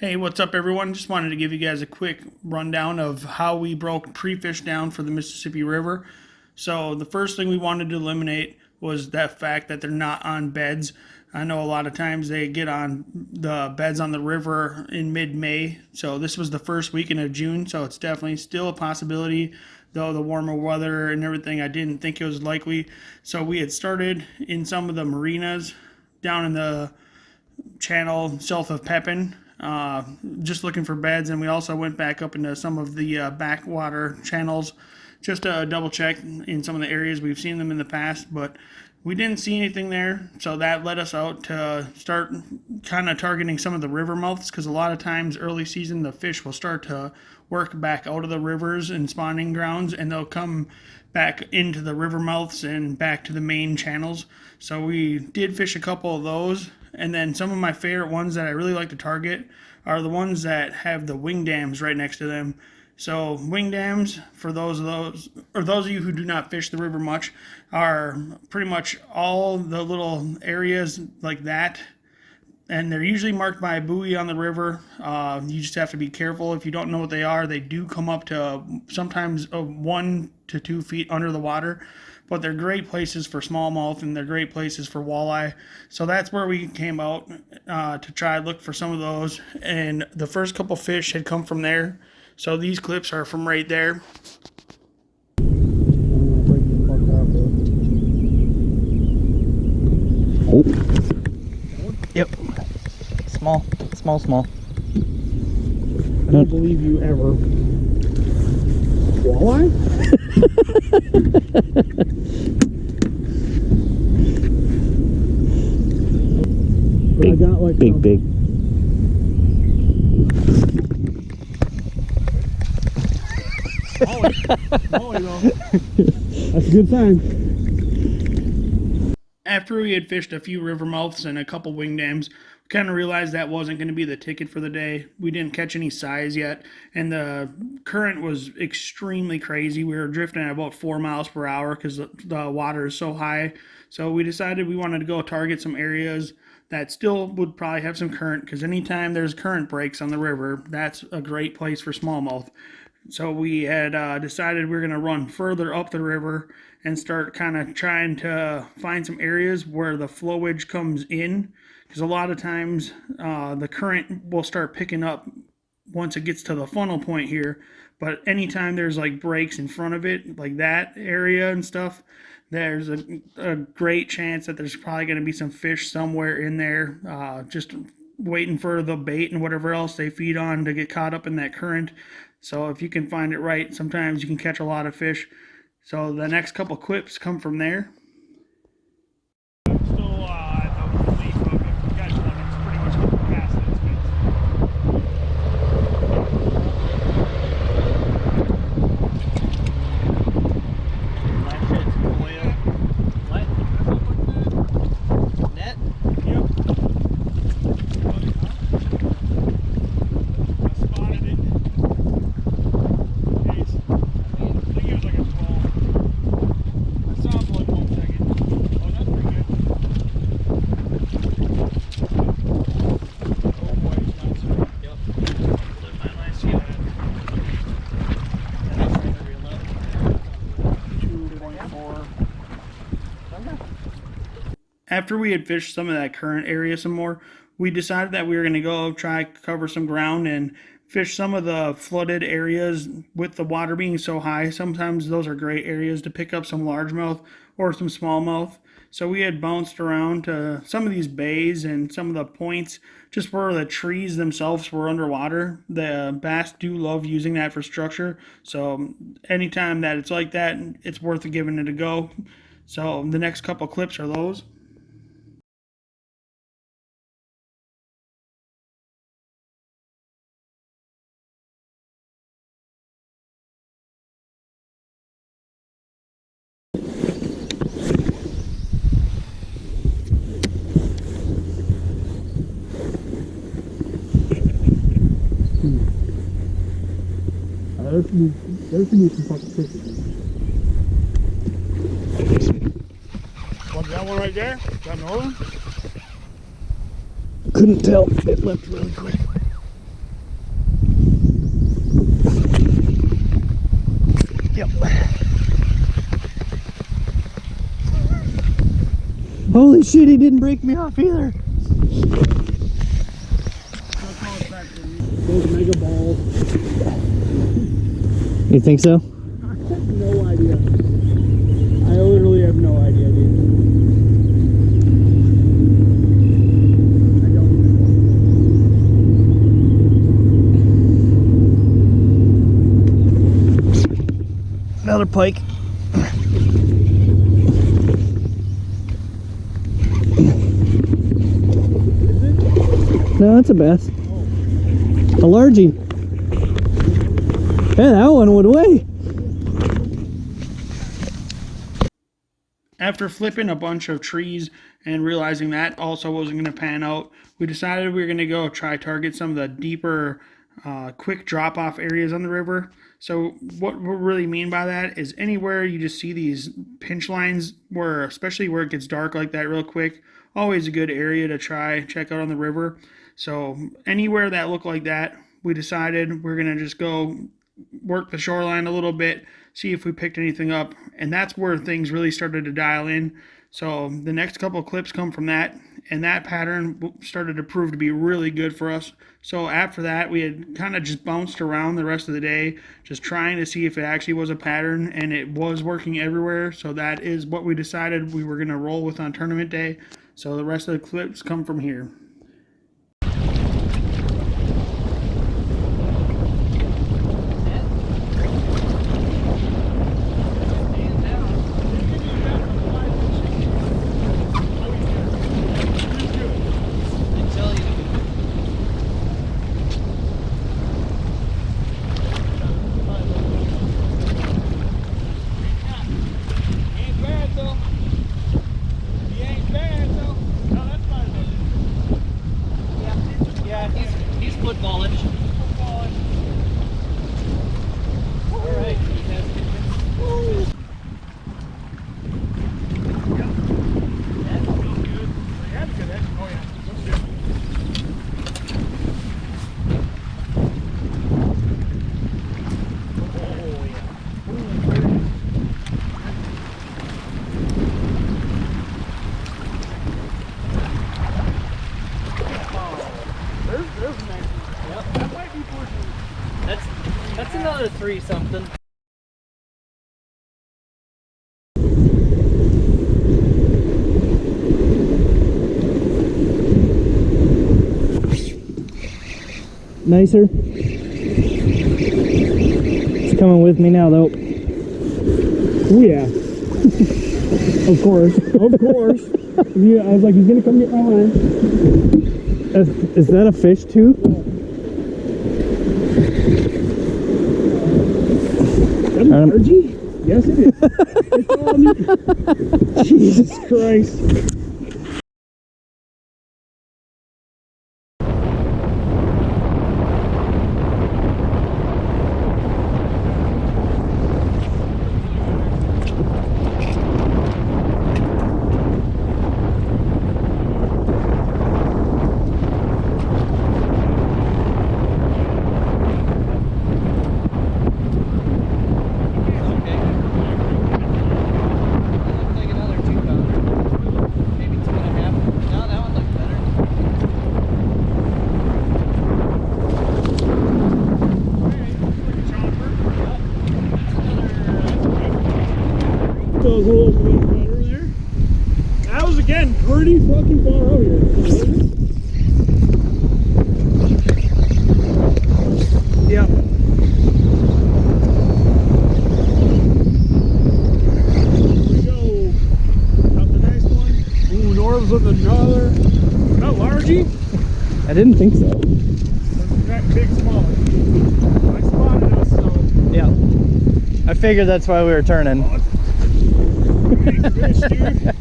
Hey, what's up everyone? Just wanted to give you guys a quick rundown of how we broke prefish down for the Mississippi River. So the first thing we wanted to eliminate was that fact that they're not on beds. I know a lot of times they get on the beds on the river in mid-May. So this was the first weekend of June, so it's definitely still a possibility. Though the warmer weather and everything, I didn't think it was likely. So we had started in some of the marinas down in the channel south of Pepin, just looking for beds, and we also went back up into some of the backwater channels just to double check in some of the areas we've seen them in the past, but we didn't see anything there. So that led us out to start kind of targeting some of the river mouths, because a lot of times early season the fish will start to work back out of the rivers and spawning grounds, and they'll come back into the river mouths and back to the main channels. So we did fish a couple of those. And then some of my favorite ones that I really like to target are the ones that have the wing dams right next to them. So wing dams, for those of you who do not fish the river much, are pretty much all the little areas like that. And they're usually marked by a buoy on the river. You just have to be careful. If you don't know what they are, they do come up to sometimes 1 to 2 feet under the water. But they're great places for smallmouth, and they're great places for walleye. So that's where we came out to try to look for some of those. And the first couple fish had come from there. So these clips are from right there. Oh. Yep. Small. I don't believe you ever. Walleye? Big, I got like big. Molly though. That's a good sign. After we had fished a few river mouths and a couple wing dams, we kind of realized that wasn't going to be the ticket for the day. We didn't catch any size yet, and the current was extremely crazy. We were drifting at about 4 miles per hour because the water is so high. So we decided we wanted to go target some areas that still would probably have some current, because anytime there's current breaks on the river, that's a great place for smallmouth. So we had decided we were going to run further up the river and start kind of trying to find some areas where the flowage comes in, because a lot of times the current will start picking up once it gets to the funnel point here. But anytime there's like breaks in front of it, like that area and stuff, there's a great chance that there's probably going to be some fish somewhere in there, just waiting for the bait and whatever else they feed on to get caught up in that current. So if you can find it right, sometimes you can catch a lot of fish. So the next couple clips come from there. Still at the relief of it. You guys want it's pretty much past it. Net? Yep. I spotted it. I think it was like a 12. I saw him for like 1 second. Oh, that's pretty good. Oh boy, that's right. Yep. My last year. And that's right, 2.4. After we had fished some of that current area some more, we decided that we were going to go try cover some ground and fish some of the flooded areas. With the water being so high, sometimes those are great areas to pick up some largemouth or some smallmouth. So we had bounced around to some of these bays and some of the points just where the trees themselves were underwater. The bass do love using that for structure. So anytime that it's like that, it's worth giving it a go. So the next couple clips are those. There's some fucking fish. What's that one right there? Is that northern? Couldn't tell. It left really quick. shit, he didn't break me off either. Those mega balls. You think so? I have no idea. I literally have no idea, dude. I don't even know. Another pike. No, that's a bass. A largie. Yeah, that one went away. After flipping a bunch of trees and realizing that also wasn't going to pan out, we decided we were going to go try target some of the deeper, quick drop-off areas on the river. So what we really mean by that is anywhere you just see these pinch lines, where especially where it gets dark like that real quick, always a good area to try check out on the river. So anywhere that looked like that, we decided we're going to just go work the shoreline a little bit, see if we picked anything up, and that's where things really started to dial in. So the next couple of clips come from that, and that pattern started to prove to be really good for us. So after that, we had kind of just bounced around the rest of the day, just trying to see if it actually was a pattern, and it was working everywhere. So that is what we decided we were going to roll with on tournament day. So the rest of the clips come from here. Footballish. All right. That's another 3 something. Nicer. It's coming with me now though. Oh yeah. Of course. Of course. Yeah, I was like, he's gonna come get my line. Is that a fish too? Largie? Yes, it is. It's all new. Jesus Christ. Those little water there. That was again pretty fucking far out here. Yep. Here we go. Up the next one. Ooh, north with another. Not largie? I didn't think so. That big smaller. I spotted us, so. Yeah. I figured that's why we were turning. Big fish, dude.